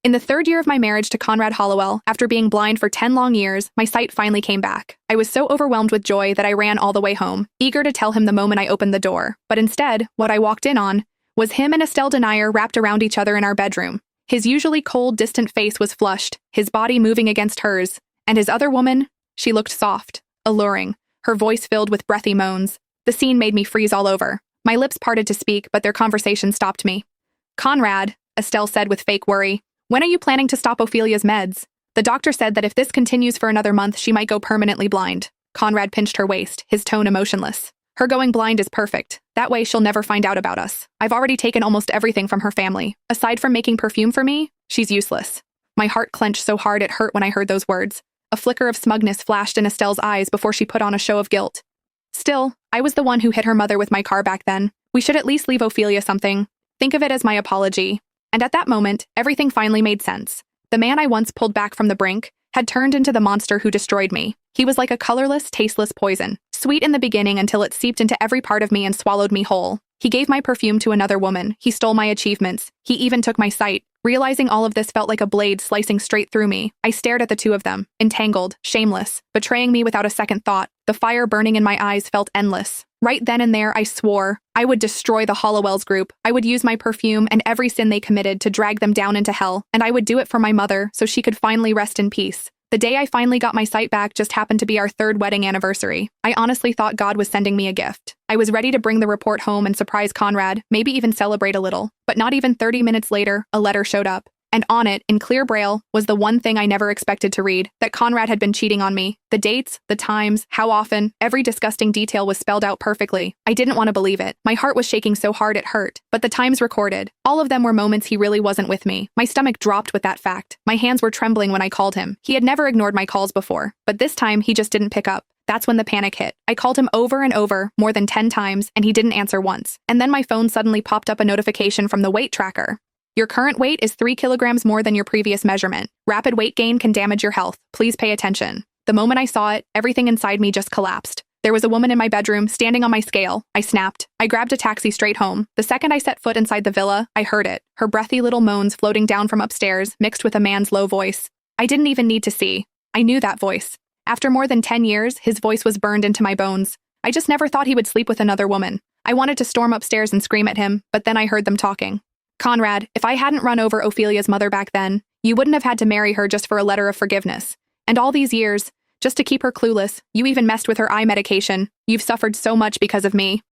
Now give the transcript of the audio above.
In the third year of my marriage to Conrad Hollowell, after being blind for 10 long years, my sight finally came back. I was so overwhelmed with joy that I ran all the way home, eager to tell him the moment I opened the door. But instead, what I walked in on was him and Estelle Denier wrapped around each other in our bedroom. His usually cold, distant face was flushed, his body moving against hers. And his other woman, she looked soft, alluring, her voice filled with breathy moans. The scene made me freeze all over. My lips parted to speak, but their conversation stopped me. "Conrad," Estelle said with fake worry, "when are you planning to stop Ophelia's meds? The doctor said that if this continues for another month, she might go permanently blind." Conrad pinched her waist, his tone emotionless. "Her going blind is perfect. That way she'll never find out about us. I've already taken almost everything from her family. Aside from making perfume for me, she's useless." My heart clenched so hard it hurt when I heard those words. A flicker of smugness flashed in Estelle's eyes before she put on a show of guilt. "Still, I was the one who hit her mother with my car back then. We should at least leave Ophelia something. Think of it as my apology." And at that moment, everything finally made sense. The man I once pulled back from the brink had turned into the monster who destroyed me. He was like a colorless, tasteless poison, sweet in the beginning until it seeped into every part of me and swallowed me whole. He gave my perfume to another woman. He stole my achievements. He even took my sight. Realizing all of this felt like a blade slicing straight through me. I stared at the two of them, entangled, shameless, betraying me without a second thought. The fire burning in my eyes felt endless. Right then and there, I swore I would destroy the Hollowells group. I would use my perfume and every sin they committed to drag them down into hell, and I would do it for my mother so she could finally rest in peace. The day I finally got my sight back just happened to be our third wedding anniversary. I honestly thought God was sending me a gift. I was ready to bring the report home and surprise Conrad, maybe even celebrate a little. But not even 30 minutes later, a letter showed up. And on it, in clear braille, was the one thing I never expected to read, that Conrad had been cheating on me. The dates, the times, how often, every disgusting detail was spelled out perfectly. I didn't want to believe it. My heart was shaking so hard it hurt. But the times recorded, all of them were moments he really wasn't with me. My stomach dropped with that fact. My hands were trembling when I called him. He had never ignored my calls before, but this time he just didn't pick up. That's when the panic hit. I called him over and over, more than 10 times, and he didn't answer once. And then my phone suddenly popped up a notification from the weight tracker. "Your current weight is 3 kilograms more than your previous measurement. Rapid weight gain can damage your health. Please pay attention." The moment I saw it, everything inside me just collapsed. There was a woman in my bedroom, standing on my scale. I snapped. I grabbed a taxi straight home. The second I set foot inside the villa, I heard it. Her breathy little moans floating down from upstairs, mixed with a man's low voice. I didn't even need to see. I knew that voice. After more than 10 years, his voice was burned into my bones. I just never thought he would sleep with another woman. I wanted to storm upstairs and scream at him, but then I heard them talking. "Conrad, if I hadn't run over Ophelia's mother back then, you wouldn't have had to marry her just for a letter of forgiveness. And all these years, just to keep her clueless, you even messed with her eye medication. You've suffered so much because of me."